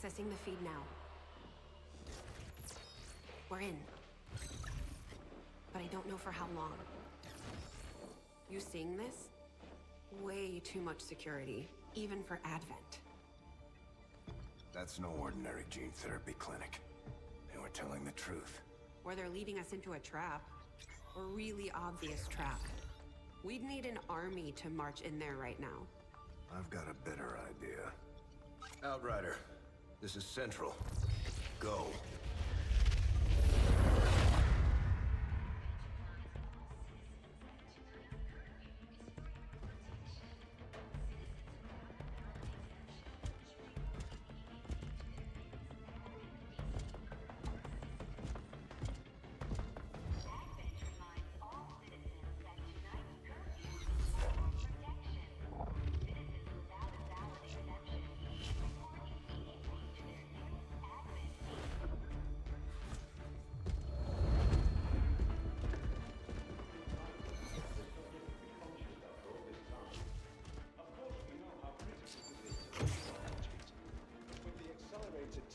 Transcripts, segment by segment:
Accessing the feed now. We're in. But I don't know for how long. You seeing this? Way too much security, even for Advent. That's no ordinary gene therapy clinic. They were telling the truth. Or they're leading us into a trap. A really obvious trap. We'd need an army to march in there right now. I've got a better idea. Outrider, this is Central. Go.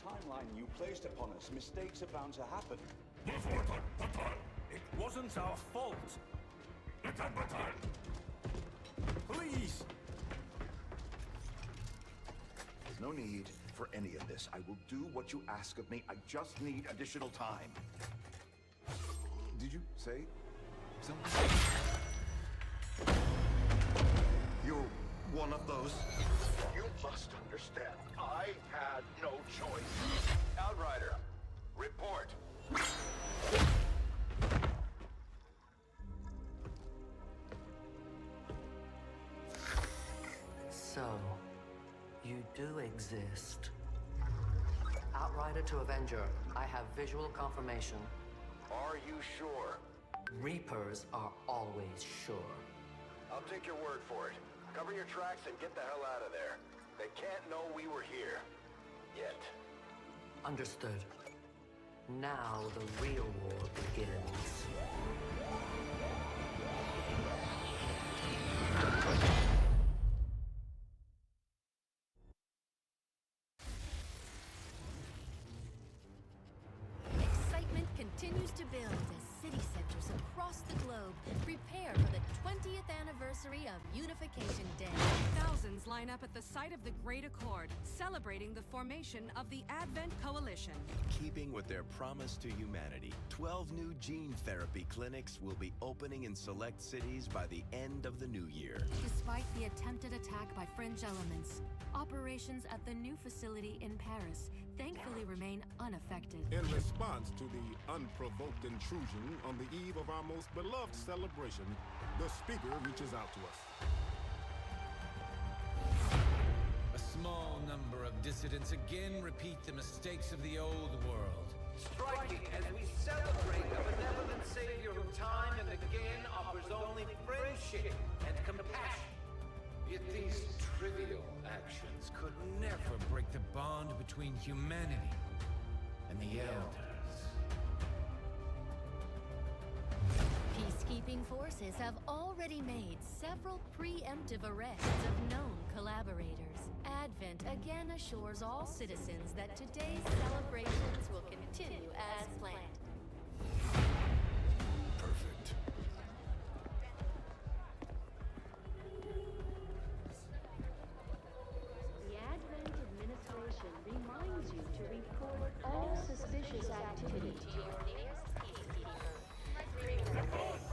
Timeline you placed upon us, mistakes are bound to happen. It wasn't our fault. Please! There's no need for any of this. I will do what you ask of me. I just need additional time. Did you say something? You're one of those? You must understand, I had no choice. Outrider, report. So, you do exist. Outrider to Avenger, I have visual confirmation. Are you sure? Reapers are always sure. I'll take your word for it. Cover your tracks and get the hell out of there. They can't know we were here. Yet. Understood. Now the real war begins. Excitement continues to build as city centers across the globe prepare for the 20th anniversary of Unification Day. Thousands line up at the site of the Great Accord, celebrating the formation of the Advent Coalition. Keeping with their promise to humanity, 12 new gene therapy clinics will be opening in select cities by the end of the new year. Despite the attempted attack by fringe elements, operations at the new facility in Paris thankfully remain unaffected. In response to the unprovoked intrusion on the eve of our most beloved celebration, the speaker reaches out to us. A small number of dissidents again repeat the mistakes of the old world. Striking as we celebrate a benevolent savior who time and again offers only friendship and compassion. Yet these trivial actions could never break the bond between humanity and the Elders. Peacekeeping forces have already made several preemptive arrests of known collaborators. Advent again assures all citizens that today's celebrations will continue as planned. Perfect. The Advent administration reminds you to report all suspicious activity to your nearest peacekeeper.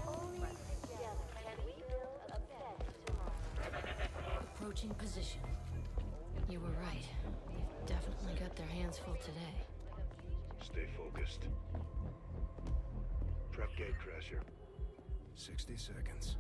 Only together can we build a better tomorrow. Approaching position. You were right. They've definitely got their hands full today. Stay focused. Prep gate crasher. 60 seconds.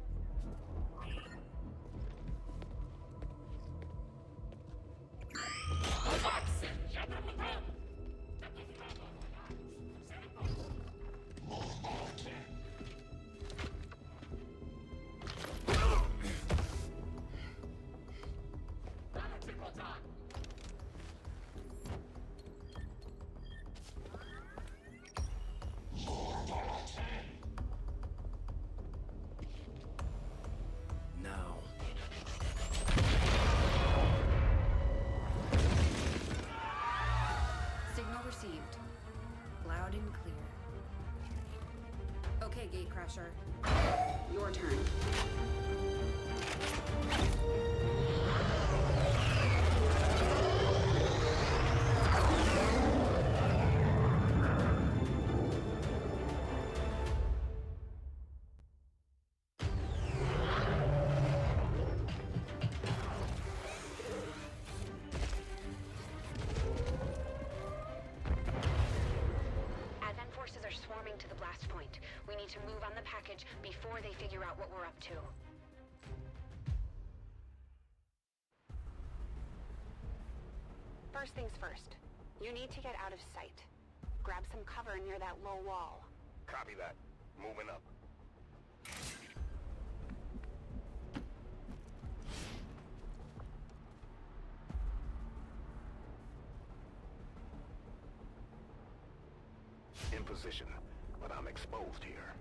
Okay, Gatecrasher. Your turn. Advent forces are swarming to the blast point. We need to move on the package before they figure out what we're up to. First things first. You need to get out of sight. Grab some cover near that low wall. Copy that. Moving up. In position, but I'm exposed here.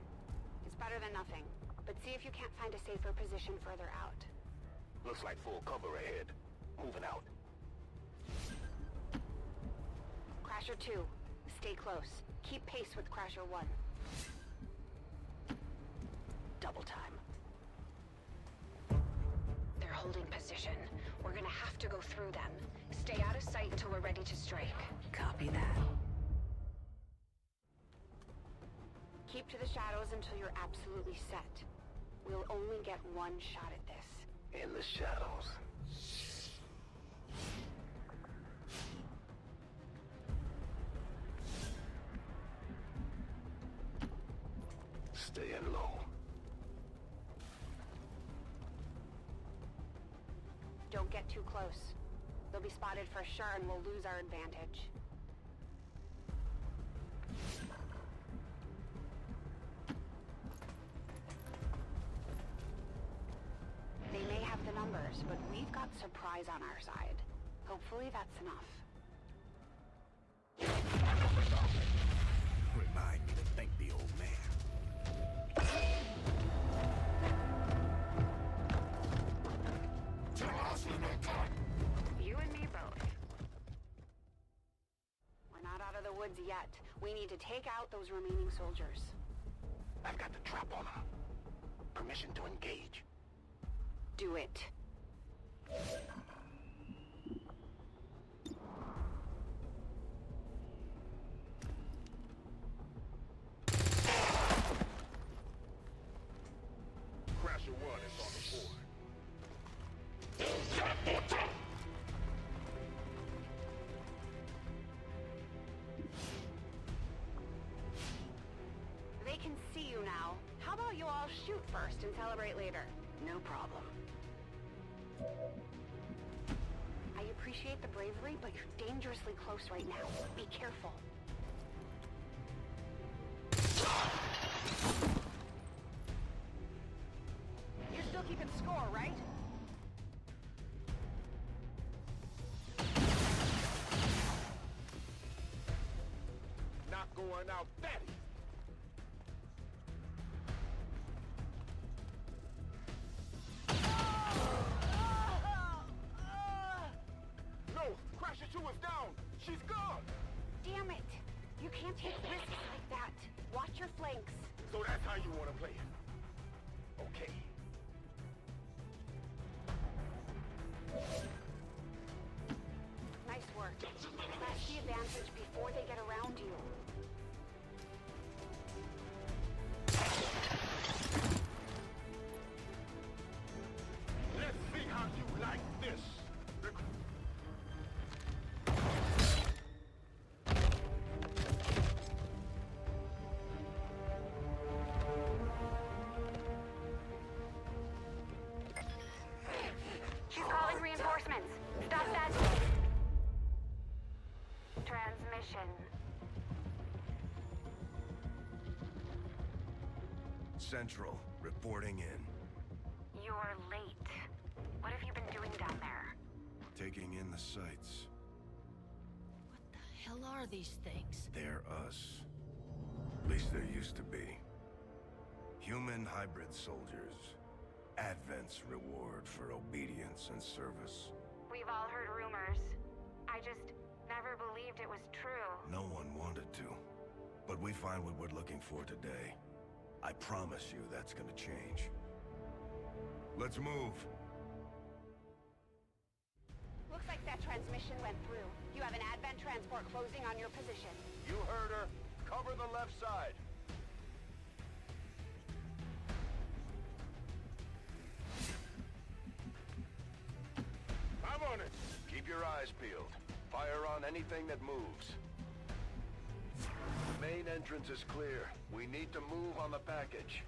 It's better than nothing. But see if you can't find a safer position further out. Looks like full cover ahead. Moving out. Crasher 2, stay close. Keep pace with Crasher 1. Double time. They're holding position. We're gonna have to go through them. Stay out of sight until we're ready to strike. Copy that. Keep to the shadows until you're absolutely set. We'll only get one shot at this. In the shadows. Staying low. Don't get too close. They'll be spotted for sure and we'll lose our advantage. They may have the numbers, but we've got surprise on our side. Hopefully that's enough. Remind me to thank the old man. You and me both. We're not out of the woods yet. We need to take out those remaining soldiers. I've got the trap on them. Permission to engage. Do it. Crasher 1 is on the board. They can see you now. How about you all shoot first and celebrate later? No problem. I appreciate the bravery, but you're dangerously close right now. Be careful. You're still keeping score, right? Not going out that easy. No! Crasher 2 is down! She's gone! Damn it! You can't take risks like that. Watch your flanks. So that's how you want to play it. Okay. Nice work. Press the advantage before they get around you. Let's see how you like this. She's calling reinforcements. Stop that. Transmission. Central, reporting in. You're late. What have you been doing down there? Taking in the sights. What the hell are these things? They're us. At least there used to be. Human hybrid soldiers. Advent's reward for obedience and service. We've all heard rumors. I just never believed it was true. No one wanted to. But we find what we're looking for today. I promise you that's gonna change. Let's move. Looks like that transmission went through. You have an Advent transport closing on your position. You heard her. Cover the left side. I'm on it. Keep your eyes peeled. Fire on anything that moves. The main entrance is clear. We need to move on the package.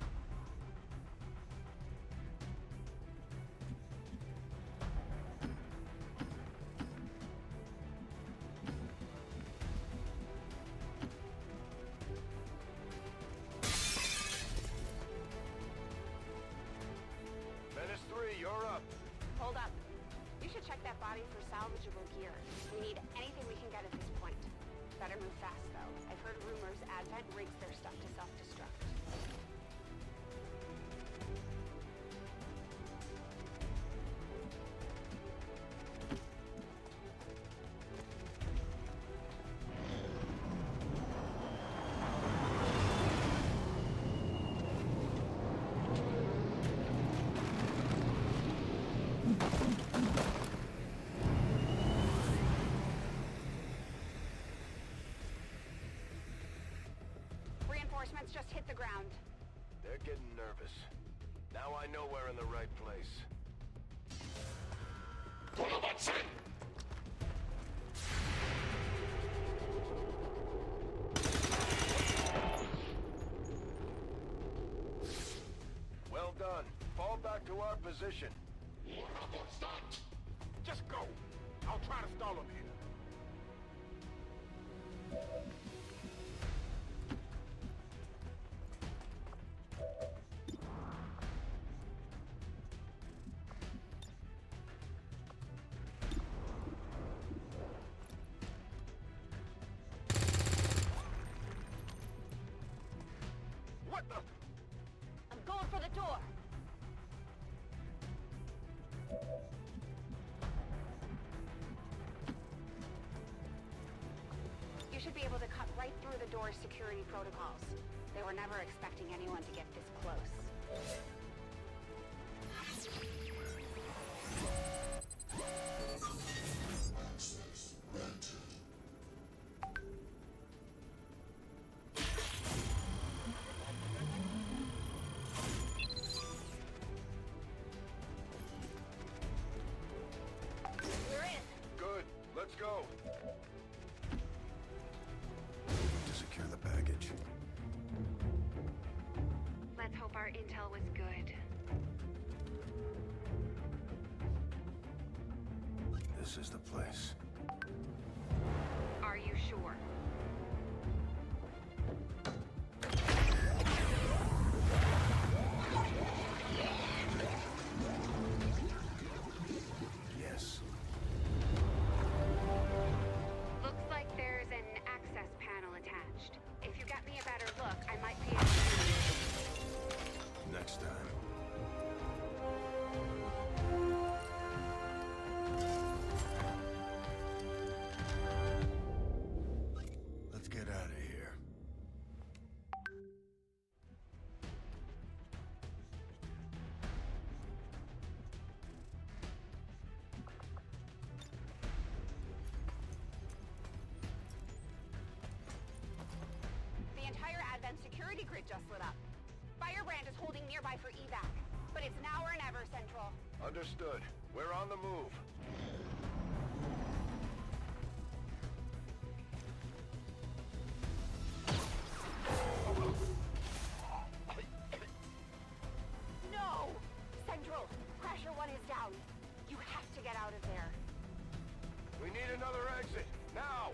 Menace 3, you're up. Hold up. You should check that body for salvageable gear. We need anything we can get at this point. Better move fast, though. I've heard rumors Advent rigs their stuff to self-destruct. Reinforcements just hit the ground. They're getting nervous. Now I know we're in the right place. Well done. Fall back to our position. Just go. I'll try to stall him here. What the? I'm going for the door. You should be able to cut right through the door's security protocols. They were never expecting anyone to get this close. We're in. Good. Let's go. To secure the package. Let's hope our intel was good. This is the place. Are you sure? Yes. Looks like there's an access panel attached. If you get me a better look, I might be able to... Next time. Let's get out of here. The entire Advent security grid just lit up. Firebrand is holding nearby for evac, but it's now or never, Central. Understood. We're on the move. No! Central, Crasher 1 is down. You have to get out of there. We need another exit. Now!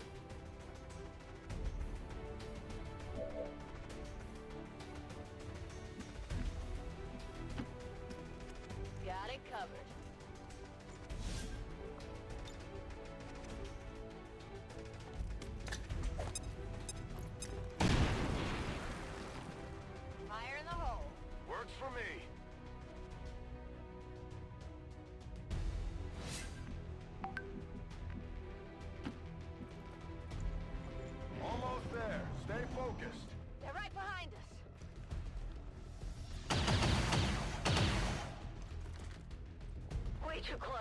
Got it covered. Fire in the hole. Works for me. Way too close.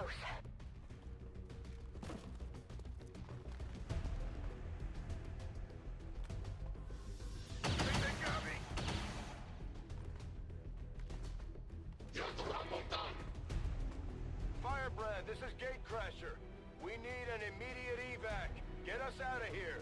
Firebrand, this is Gatecrasher. We need an immediate evac. Get us out of here.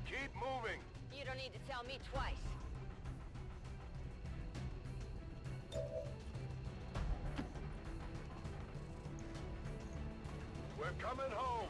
Keep moving. You don't need to tell me twice. We're coming home.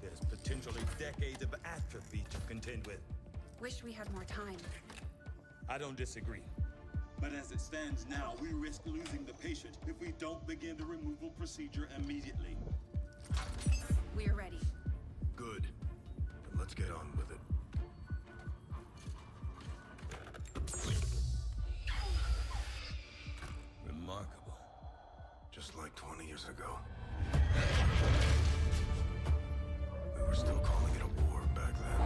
There's potentially decades of atrophy to contend with. Wish we had more time. I don't disagree. But as it stands now, we risk losing the patient if we don't begin the removal procedure immediately. We're ready. Good. Then let's get on with it. Remarkable. Just like 20 years ago. We were still calling it a war back then.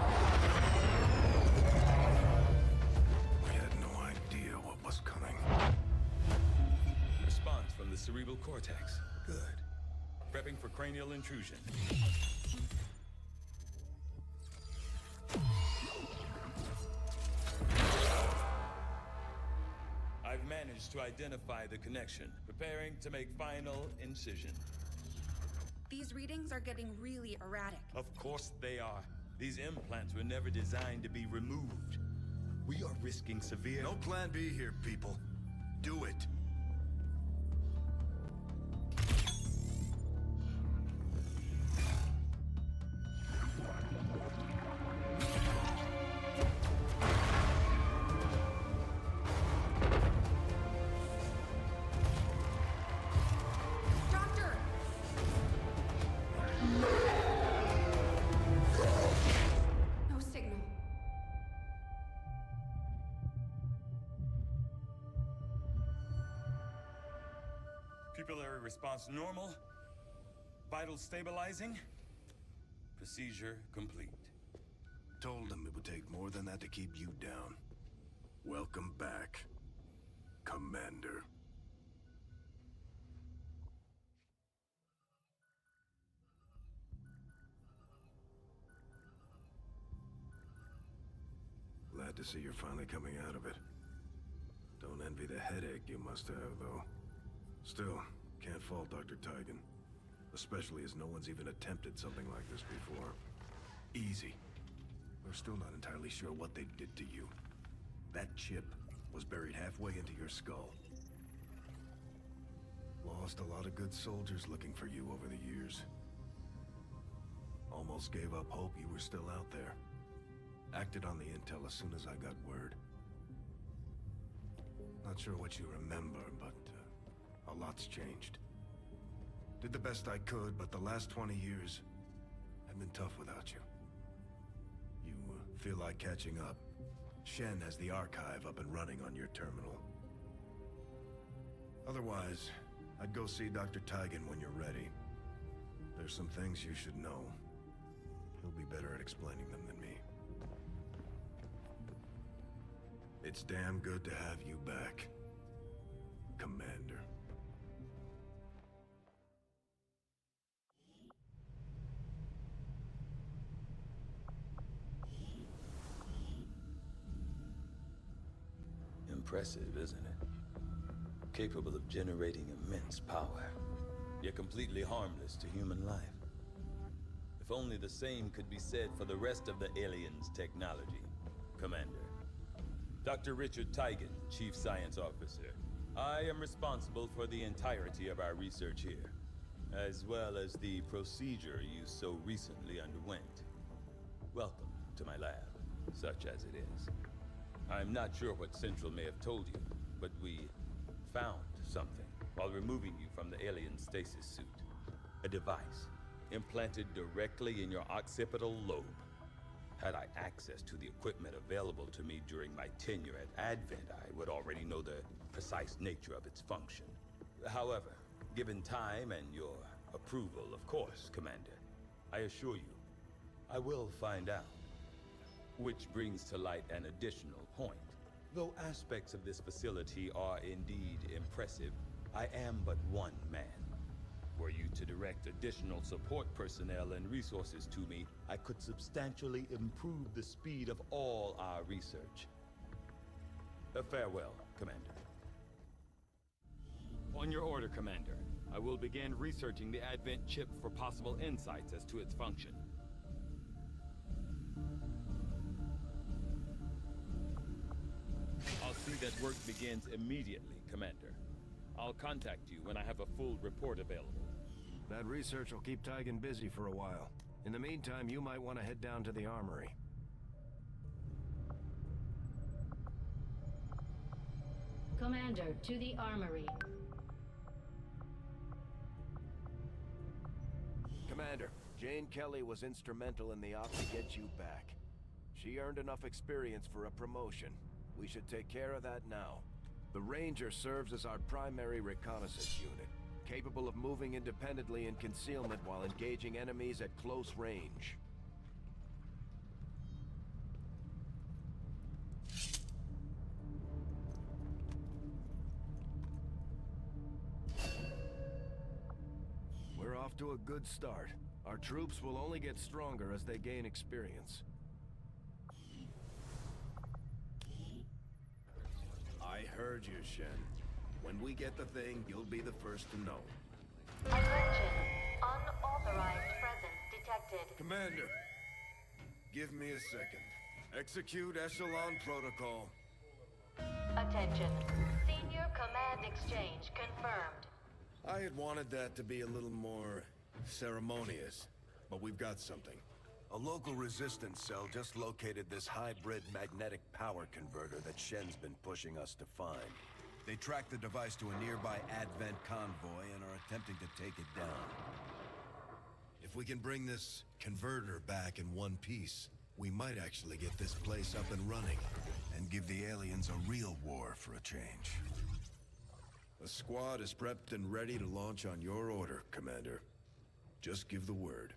We had no idea what was coming. Response from the cerebral cortex. Good. Prepping for cranial intrusion. I've managed to identify the connection, preparing to make final incision. These readings are getting really erratic. Of course they are. These implants were never designed to be removed. We are risking severe... No plan B here, people. Do it. No signal. Pupillary response normal. Vital stabilizing. Procedure complete. Told them it would take more than that to keep you down. Welcome back, Commander. Glad to see you're finally coming out of it. Don't envy the headache you must have, though. Still, can't fault Dr. Tigan. Especially as no one's even attempted something like this before. Easy. We're still not entirely sure what they did to you. That chip was buried halfway into your skull. Lost a lot of good soldiers looking for you over the years. Almost gave up hope you were still out there. Acted on the intel as soon as I got word. Not sure what you remember, but a lot's changed. Did the best I could, but the last 20 years have been tough without you. You feel like catching up. Shen has the archive up and running on your terminal. Otherwise, I'd go see Dr. Tigan when you're ready. There's some things you should know. He'll be better at explaining them than me. It's damn good to have you back, Commander. Impressive, isn't it? Capable of generating immense power, yet completely harmless to human life. If only the same could be said for the rest of the aliens' technology, Commander. Dr. Richard Tigan, Chief Science Officer. I am responsible for the entirety of our research here, as well as the procedure you so recently underwent. Welcome to my lab, such as it is. I'm not sure what Central may have told you, but we found something while removing you from the alien stasis suit. A device implanted directly in your occipital lobe. Had I access to the equipment available to me during my tenure at Advent, I would already know the precise nature of its function. However, given time and your approval, of course, Commander, I assure you, I will find out. Which brings to light an additional point. Though aspects of this facility are indeed impressive, I am but one man. Were you to direct additional support personnel and resources to me, I could substantially improve the speed of all our research. Farewell, Commander. On your order, Commander. I will begin researching the Advent chip for possible insights as to its function. I'll see that work begins immediately, Commander. I'll contact you when I have a full report available. That research will keep Tigan busy for a while. In the meantime, you might want to head down to the armory. Commander, to the armory. Commander, Jane Kelly was instrumental in the op to get you back. She earned enough experience for a promotion. We should take care of that now. The Ranger serves as our primary reconnaissance unit, capable of moving independently in concealment while engaging enemies at close range. We're off to a good start. Our troops will only get stronger as they gain experience. I heard you, Shen. When we get the thing, you'll be the first to know. Attention. Unauthorized presence detected. Commander, give me a second. Execute Echelon Protocol. Attention. Senior command exchange confirmed. I had wanted that to be a little more ceremonious, but we've got something. A local resistance cell just located this hybrid magnetic power converter that Shen's been pushing us to find. They tracked the device to a nearby Advent convoy and are attempting to take it down. If we can bring this converter back in one piece, we might actually get this place up and running and give the aliens a real war for a change. The squad is prepped and ready to launch on your order, Commander. Just give the word.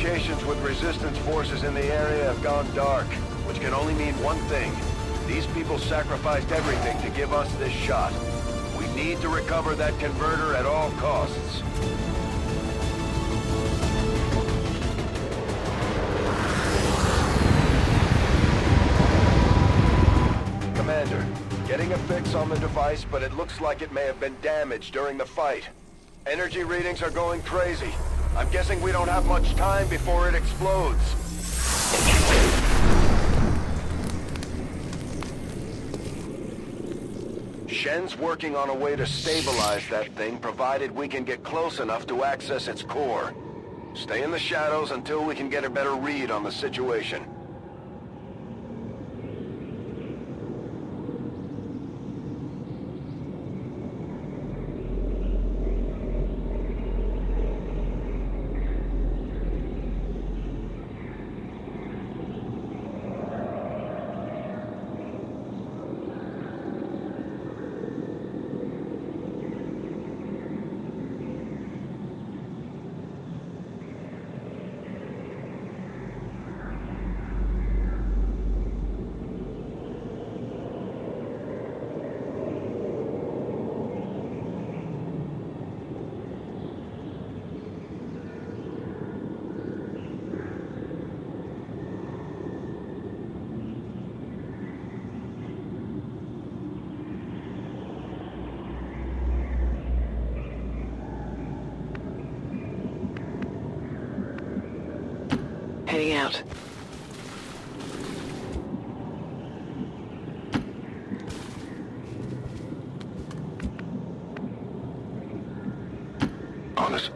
communications with resistance forces in the area have gone dark, which can only mean one thing. These people sacrificed everything to give us this shot. We need to recover that converter at all costs. Commander, getting a fix on the device, but it looks like it may have been damaged during the fight. Energy readings are going crazy. I'm guessing we don't have much time before it explodes. Shen's working on a way to stabilize that thing, provided we can get close enough to access its core. Stay in the shadows until we can get a better read on the situation. Heading out. On it.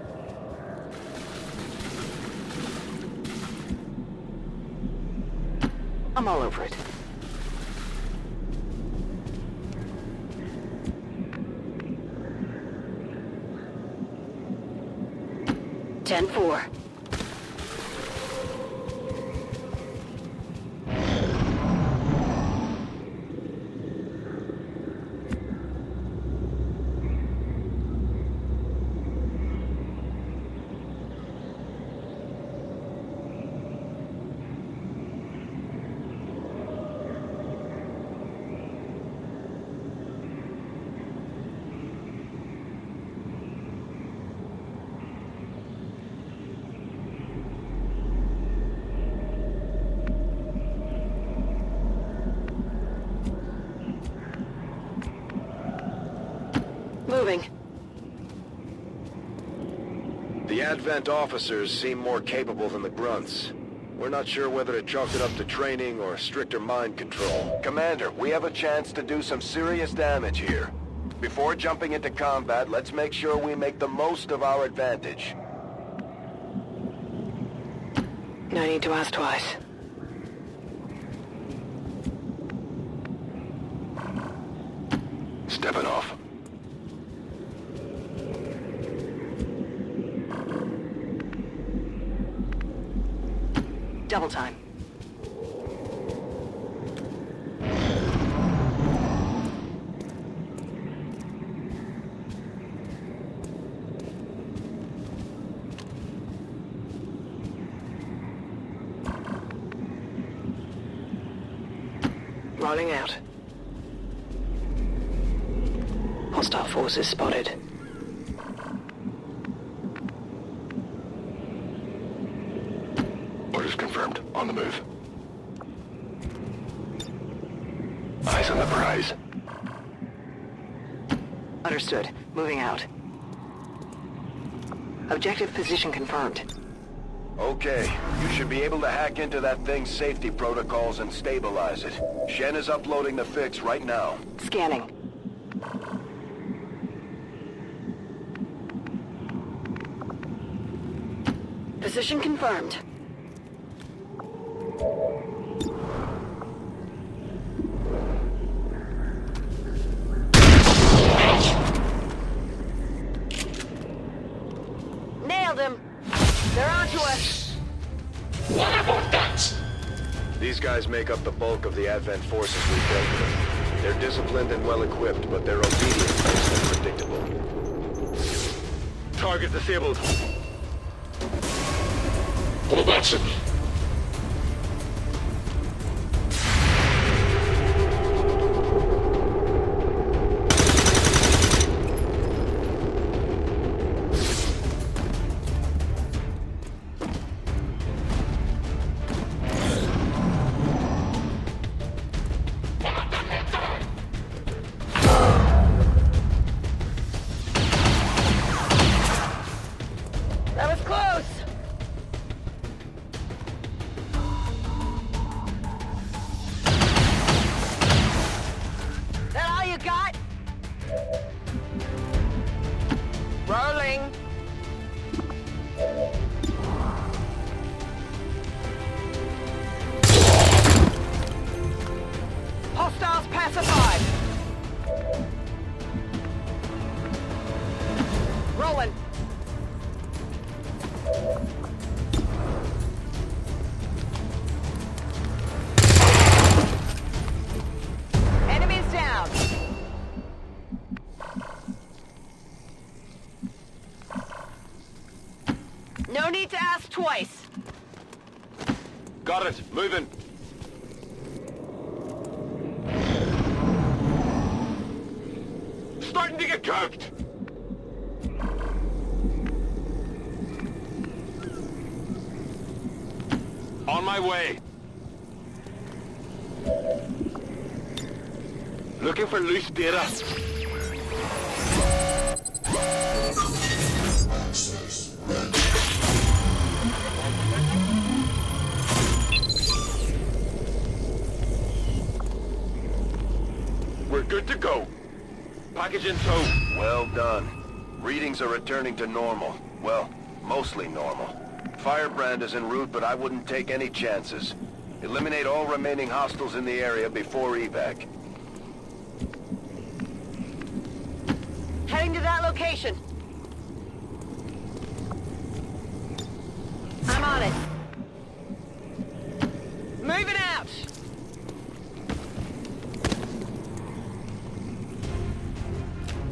I'm all over it. Ten-4. Moving. The Advent officers seem more capable than the grunts. We're not sure whether to chalk it up to training or stricter mind control. Commander, we have a chance to do some serious damage here. Before jumping into combat, let's make sure we make the most of our advantage. No need to ask twice. Stepping off. Double time. Rolling out. Hostile forces spotted. Orders confirmed. On the move. Eyes on the prize. Understood. Moving out. Objective position confirmed. Okay, you should be able to hack into that thing's safety protocols and stabilize it. Shen is uploading the fix right now. Scanning. Position confirmed. Nailed him! They're onto us! What about that? These guys make up the bulk of the Advent forces we dealt with. They're disciplined and well-equipped, but their obedience makes them predictable. Target disabled. Побачимо. That was close! That all you got? Rolling. Hostiles pacified. Rolling. Enemies down. No need to ask twice. Got it. Moving. Starting to get cooked. On my way. Looking for loose data. We're good to go. Package in tow. Well done. Readings are returning to normal. Well, mostly normal. Firebrand is en route, but I wouldn't take any chances. Eliminate all remaining hostiles in the area before evac. Heading to that location. I'm on it. Moving out.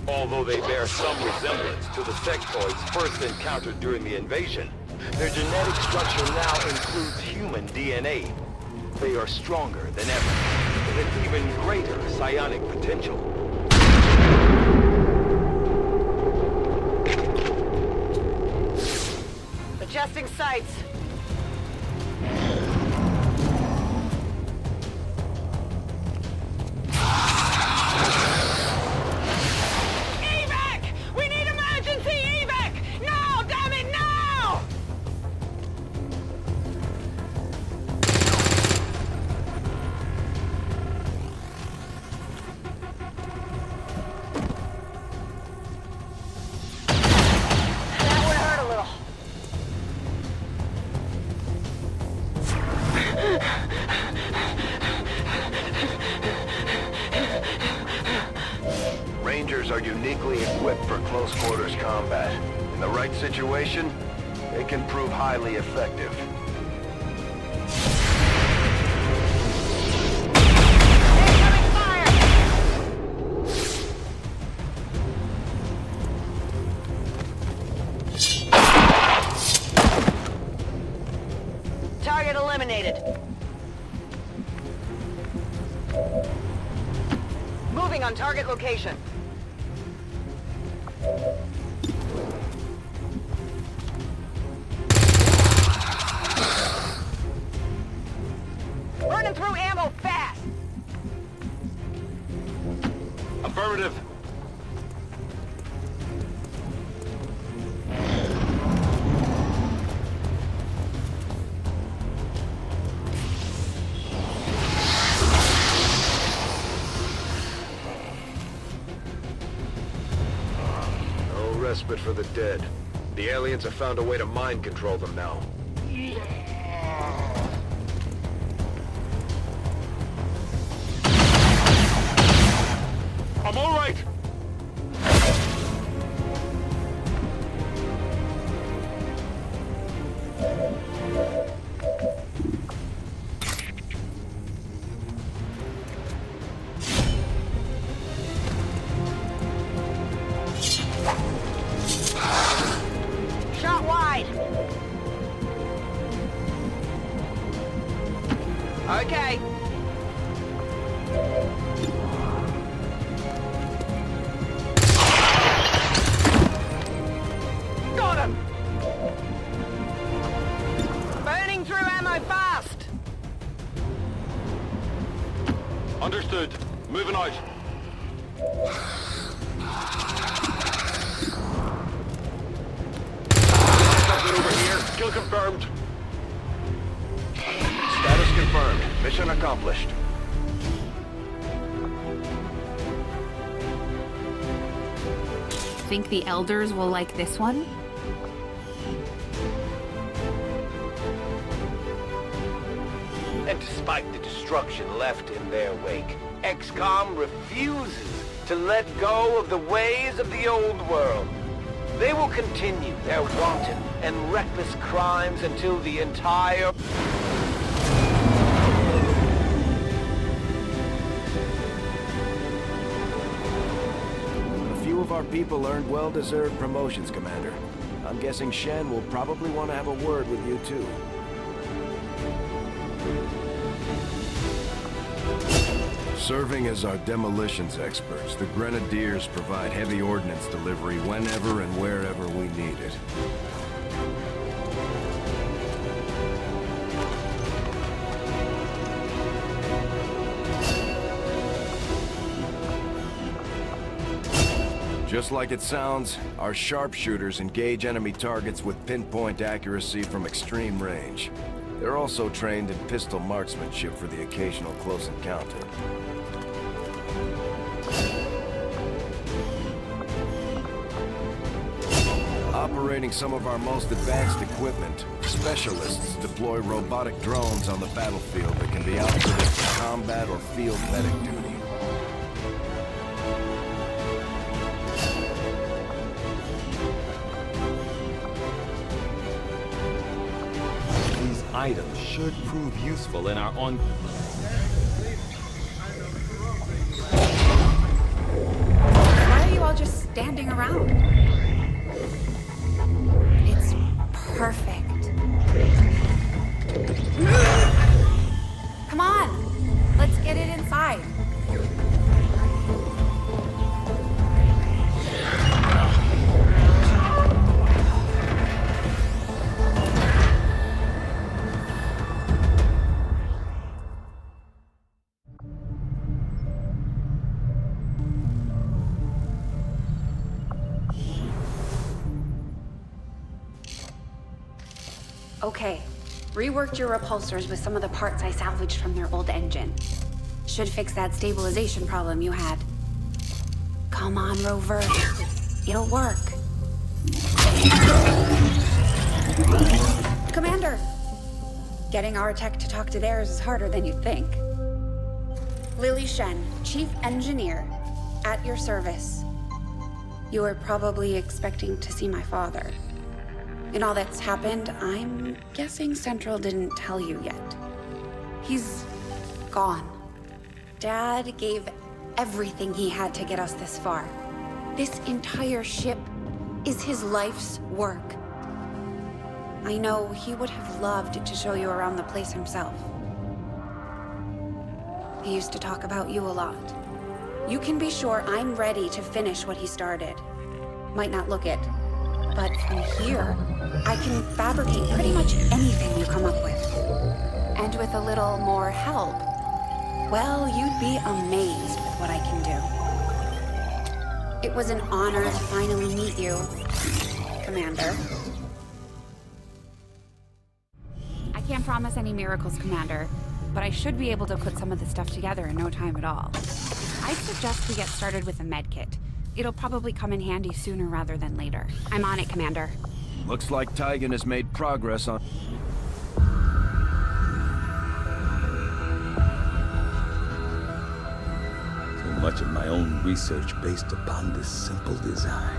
Although they bear some resemblance to the sectoids first encountered during the invasion, their genetic structure now includes human DNA. They are stronger than ever, with an even greater psionic potential. Adjusting sights. Evac! We need emergency evac! Now, damn it, now! That would hurt a little. Rangers are uniquely equipped for close quarters combat. In the right situation, they can prove highly effective. Incoming fire! Target eliminated. Moving on target location. Running through ammo fast! Affirmative. No respite for the dead. The aliens have found a way to mind control them now. I'm all right. Shot wide! Okay. Got him! Burning through ammo fast! Understood. Moving out. Something over here. Kill confirmed. Status confirmed. Mission accomplished. Think the elders will like this one? And despite the destruction left in their wake, XCOM refuses to let go of the ways of the old world. They will continue their wanton and reckless crimes until the entire... A few of our people earned well-deserved promotions, Commander. I'm guessing Shen will probably want to have a word with you, too. Serving as our demolitions experts, the Grenadiers provide heavy ordnance delivery whenever and wherever we need it. Just like it sounds, our sharpshooters engage enemy targets with pinpoint accuracy from extreme range. They're also trained in pistol marksmanship for the occasional close encounter. Operating some of our most advanced equipment, specialists deploy robotic drones on the battlefield that can be outfitted for combat or field medic duty. These items should prove useful in our on... Why are you all just standing around? It's perfect. Come on, let's get it inside. Okay, reworked your repulsors with some of the parts I salvaged from their old engine. Should fix that stabilization problem you had. Come on, Rover. It'll work. Commander! Getting our tech to talk to theirs is harder than you'd think. Lily Shen, Chief Engineer, at your service. You were probably expecting to see my father. In all that's happened, I'm guessing Central didn't tell you yet. He's gone. Dad gave everything he had to get us this far. This entire ship is his life's work. I know he would have loved to show you around the place himself. He used to talk about you a lot. You can be sure I'm ready to finish what he started. Might not look it, but from here, I can fabricate pretty much anything you come up with. And with a little more help, well, you'd be amazed with what I can do. It was an honor to finally meet you, Commander. I can't promise any miracles, Commander, but I should be able to put some of this stuff together in no time at all. I'd suggest we get started with a med kit. It'll probably come in handy sooner rather than later. I'm on it, Commander. Looks like Tygan has made progress on... So much of my own research based upon this simple design.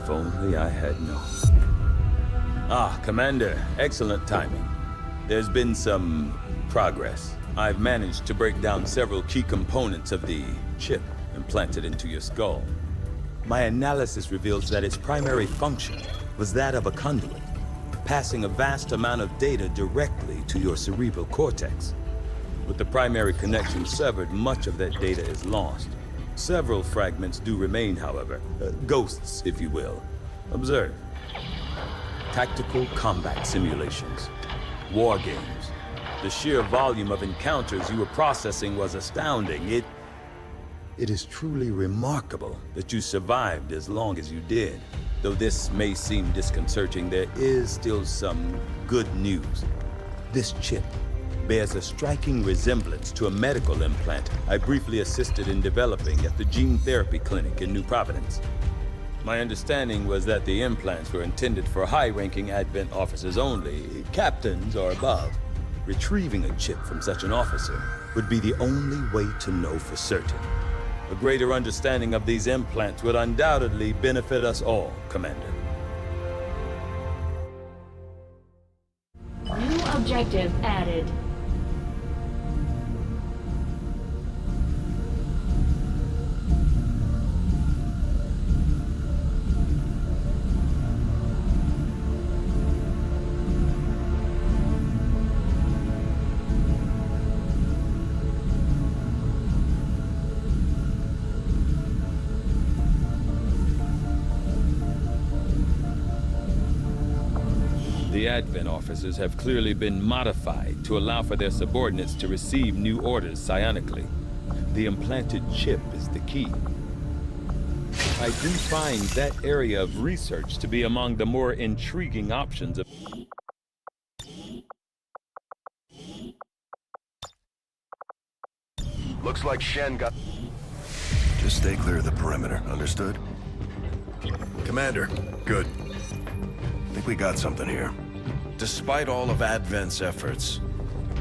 If only I had known. Ah, Commander, excellent timing. There's been some progress. I've managed to break down several key components of the chip implanted into your skull. My analysis reveals that its primary function was that of a conduit, passing a vast amount of data directly to your cerebral cortex. With the primary connection severed, much of that data is lost. Several fragments do remain, however. Ghosts, if you will. Observe. Tactical combat simulations. War games. The sheer volume of encounters you were processing was astounding. It is truly remarkable that you survived as long as you did. Though this may seem disconcerting, there is still some good news. This chip bears a striking resemblance to a medical implant I briefly assisted in developing at the gene therapy clinic in New Providence. My understanding was that the implants were intended for high-ranking Advent officers only, captains or above. Retrieving a chip from such an officer would be the only way to know for certain. A greater understanding of these implants would undoubtedly benefit us all, Commander. New objective added. The Advent officers have clearly been modified to allow for their subordinates to receive new orders psionically. The implanted chip is the key. I do find that area of research to be among the more intriguing options of... Looks like Shen got... Just stay clear of the perimeter, understood? Commander, good. I think we got something here. Despite all of Advent's efforts,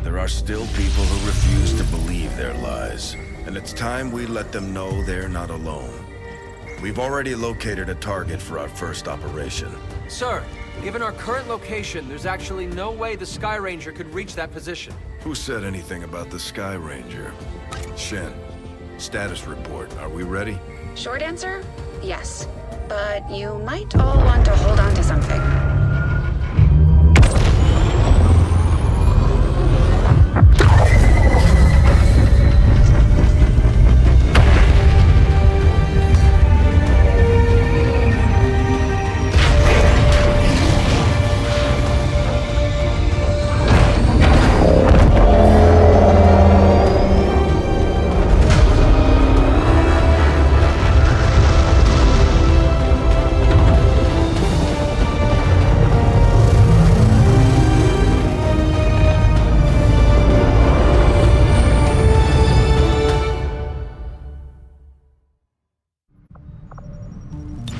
there are still people who refuse to believe their lies. And it's time we let them know they're not alone. We've already located a target for our first operation. Sir, given our current location, there's actually no way the Sky Ranger could reach that position. Who said anything about the Sky Ranger? Shen, status report. Are we ready? Short answer, yes. But you might all want to hold on to something.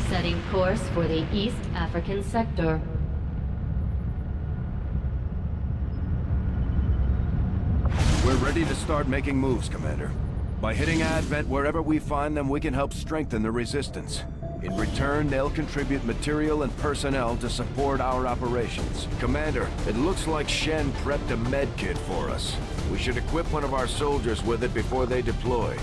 Setting course for the East African sector. We're ready to start making moves, Commander. By hitting Advent wherever we find them, we can help strengthen the resistance. In return, they'll contribute material and personnel to support our operations. Commander, it looks like Shen prepped a med kit for us. We should equip one of our soldiers with it before they deploy.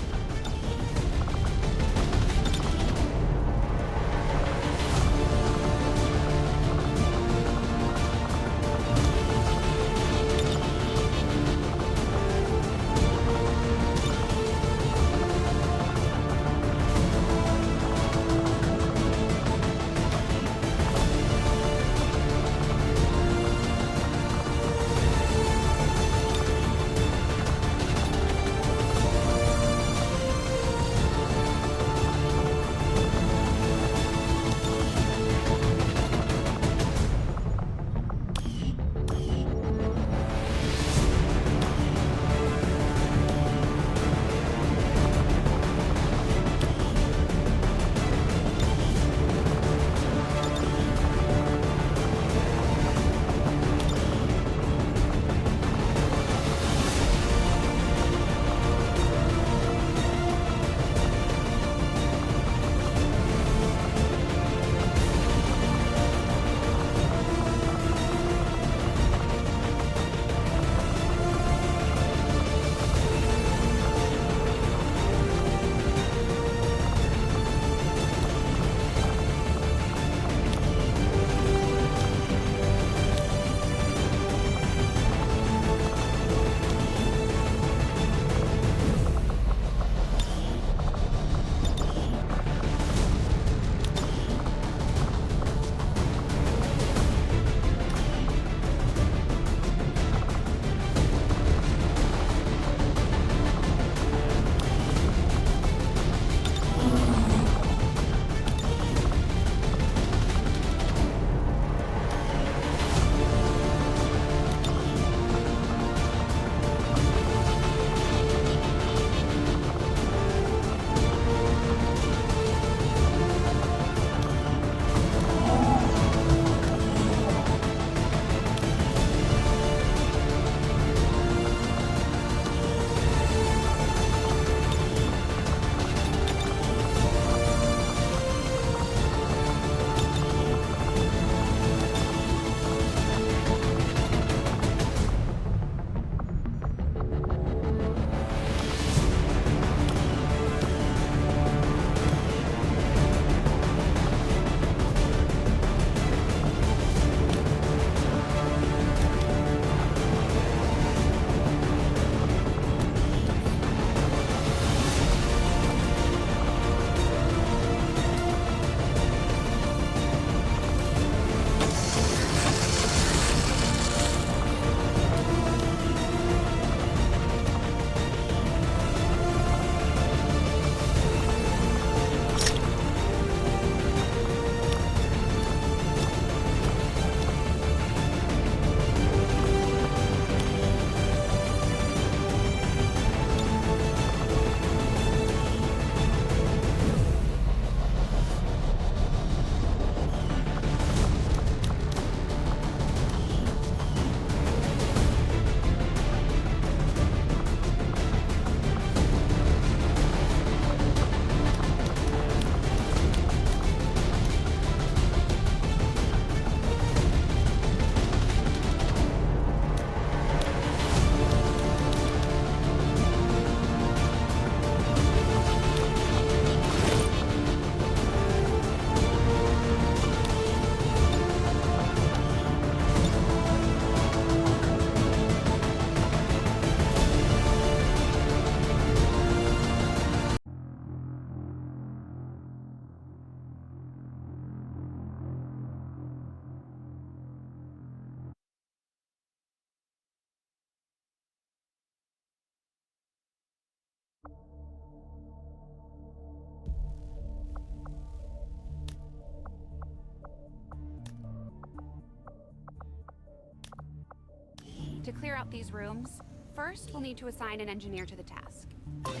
To clear out these rooms, first we'll need to assign an engineer to the task.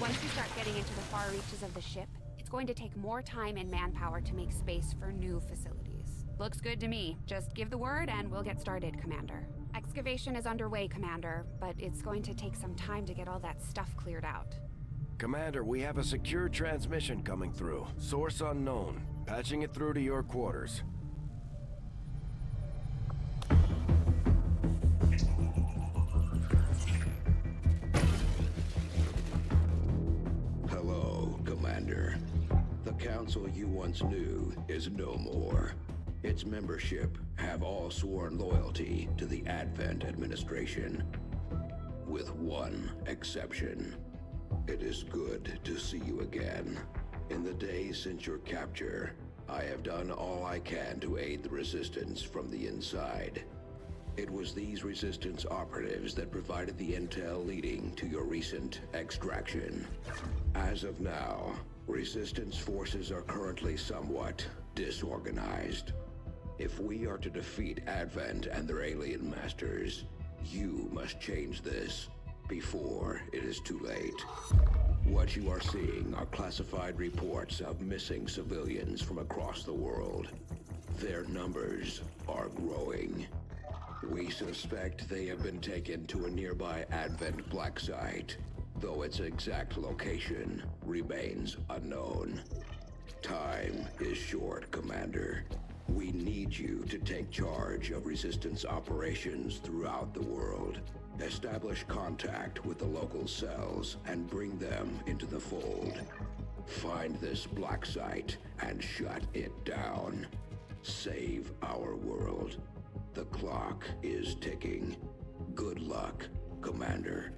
Once you start getting into the far reaches of the ship, it's going to take more time and manpower to make space for new facilities. Looks good to me. Just give the word and we'll get started, Commander. Excavation is underway, Commander, but it's going to take some time to get all that stuff cleared out. Commander, we have a secure transmission coming through. Source unknown. Patching it through to your quarters. Hello, Commander. The council you once knew is no more. Its membership have all sworn loyalty to the Advent administration, with one exception. It is good to see you again. In the days since your capture, I have done all I can to aid the Resistance from the inside. It was these Resistance operatives that provided the intel leading to your recent extraction. As of now, Resistance forces are currently somewhat disorganized. If we are to defeat Advent and their alien masters, you must change this before it is too late. What you are seeing are classified reports of missing civilians from across the world. Their numbers are growing. We suspect they have been taken to a nearby Advent black site, though its exact location remains unknown. Time is short, Commander. We need you to take charge of Resistance operations throughout the world. Establish contact with the local cells and bring them into the fold. Find this black site and shut it down. Save our world. The clock is ticking. Good luck, Commander.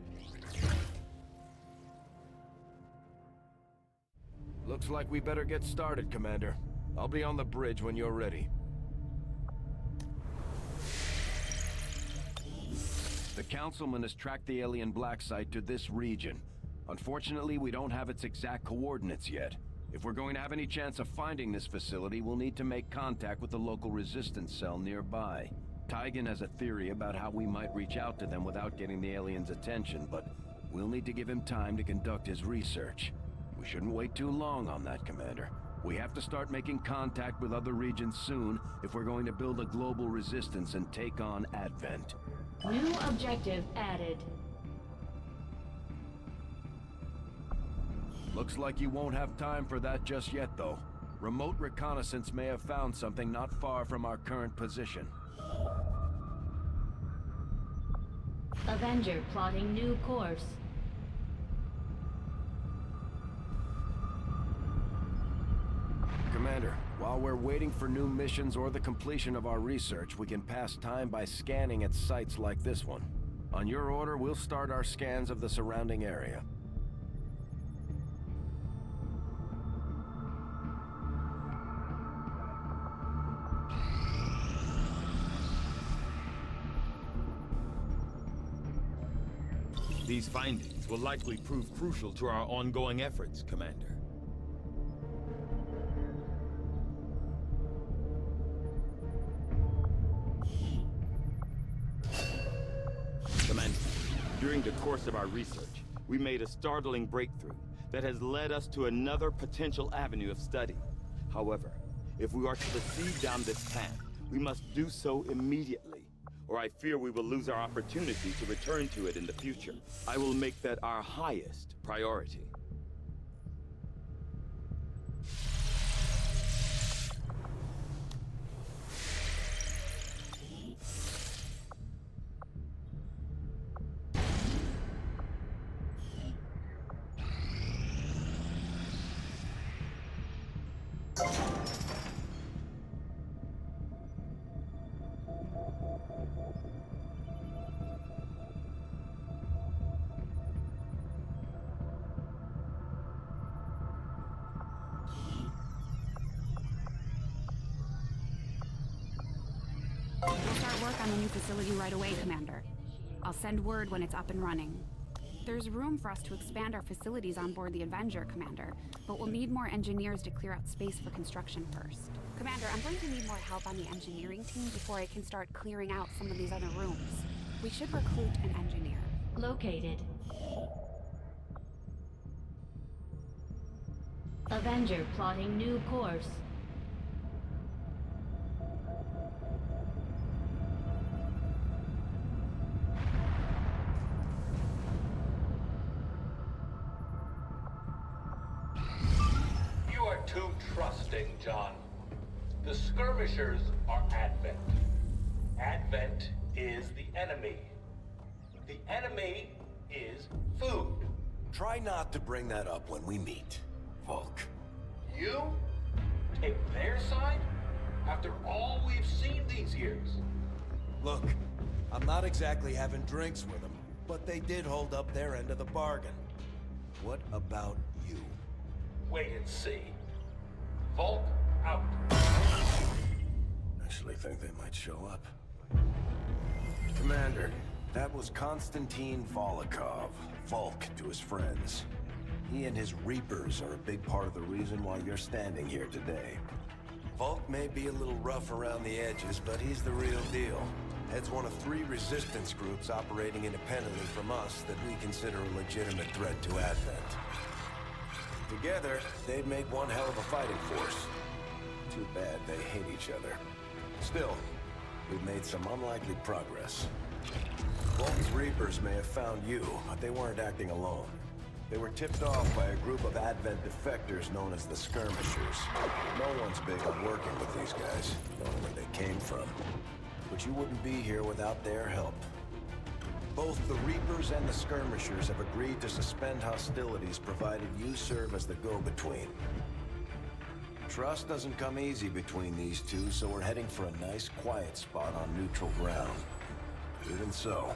Looks like we better get started, Commander. I'll be on the bridge when you're ready. The Councilman has tracked the alien black site to this region. Unfortunately, we don't have its exact coordinates yet. If we're going to have any chance of finding this facility, we'll need to make contact with the local Resistance cell nearby. Tygan has a theory about how we might reach out to them without getting the aliens' attention, but we'll need to give him time to conduct his research. We shouldn't wait too long on that, Commander. We have to start making contact with other regions soon if we're going to build a global resistance and take on Advent. New objective added. Looks like you won't have time for that just yet, though. Remote reconnaissance may have found something not far from our current position. Avenger plotting new course. Commander, while we're waiting for new missions or the completion of our research, we can pass time by scanning at sites like this one. On your order, we'll start our scans of the surrounding area. These findings will likely prove crucial to our ongoing efforts, Commander. Commander, during the course of our research, we made a startling breakthrough that has led us to another potential avenue of study. However, if we are to proceed down this path, we must do so immediately, or I fear we will lose our opportunity to return to it in the future. I will make that our highest priority. We'll start work on the new facility right away, Commander. I'll send word when it's up and running. There's room for us to expand our facilities on board the Avenger, Commander, but we'll need more engineers to clear out space for construction first. Commander, I'm going to need more help on the engineering team before I can start clearing out some of these other rooms. We should recruit an engineer. Located. Avenger plotting new course. You are too trusting, John. The skirmishers are Advent. Advent is the enemy. The enemy is food. Try not to bring that up when we meet, Volk. You take their side after all we've seen these years. Look, I'm not exactly having drinks with them, but they did hold up their end of the bargain. What about you? Wait and see. Volk out. Actually think they might show up. Commander, that was Konstantin Volokov, Volk to his friends. He and his Reapers are a big part of the reason why you're standing here today. Volk may be a little rough around the edges, but he's the real deal. Heads one of 3 resistance groups operating independently from us that we consider a legitimate threat to Advent. Together, they'd make one hell of a fighting force. Too bad they hate each other. Still, we've made some unlikely progress. Volk's Reapers may have found you, but they weren't acting alone. They were tipped off by a group of Advent defectors known as the Skirmishers. No one's big on working with these guys, knowing where they came from. But you wouldn't be here without their help. Both the Reapers and the Skirmishers have agreed to suspend hostilities provided you serve as the go-between. Trust doesn't come easy between these two, so we're heading for a nice, quiet spot on neutral ground. Even so,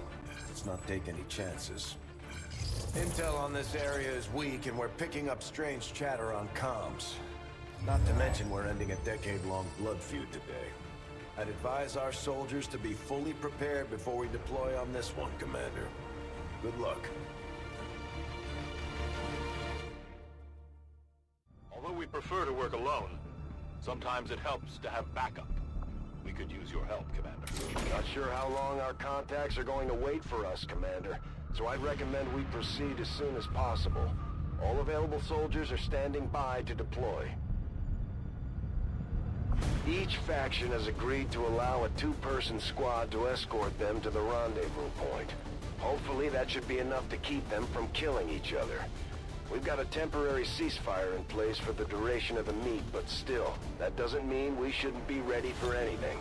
let's not take any chances. Intel on this area is weak, and we're picking up strange chatter on comms. Not to mention we're ending a decade-long blood feud today. I'd advise our soldiers to be fully prepared before we deploy on this one, Commander. Good luck. Although we prefer to work alone, sometimes it helps to have backup. We could use your help, Commander. Not sure how long our contacts are going to wait for us, Commander. So I'd recommend we proceed as soon as possible. All available soldiers are standing by to deploy. Each faction has agreed to allow a 2-person squad to escort them to the rendezvous point. Hopefully that should be enough to keep them from killing each other. We've got a temporary ceasefire in place for the duration of the meet, but still, that doesn't mean we shouldn't be ready for anything.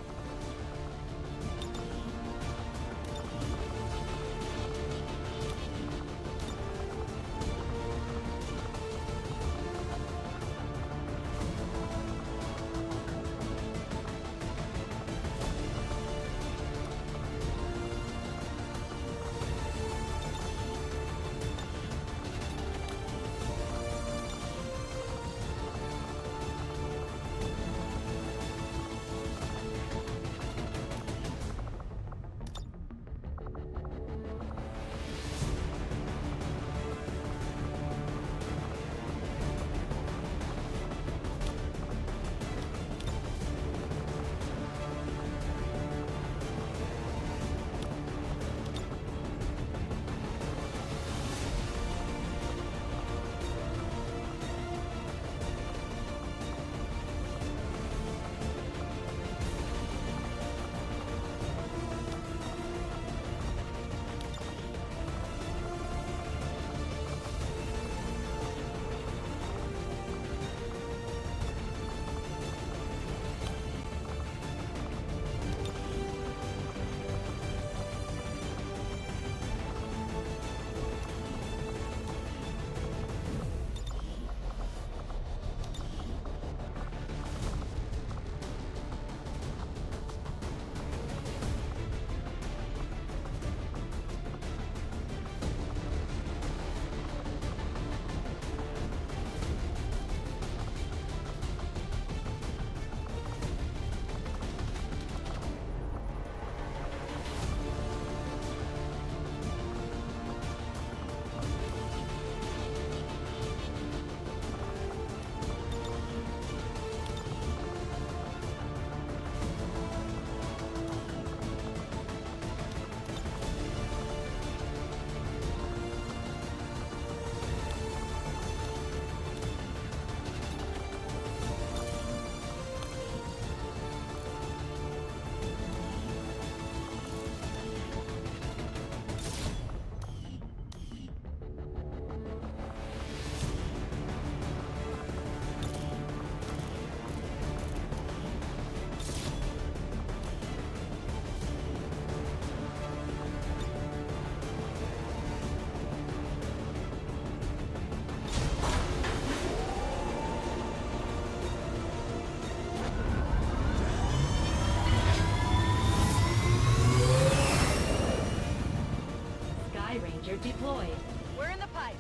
Sky Ranger deployed. We're in the pipe.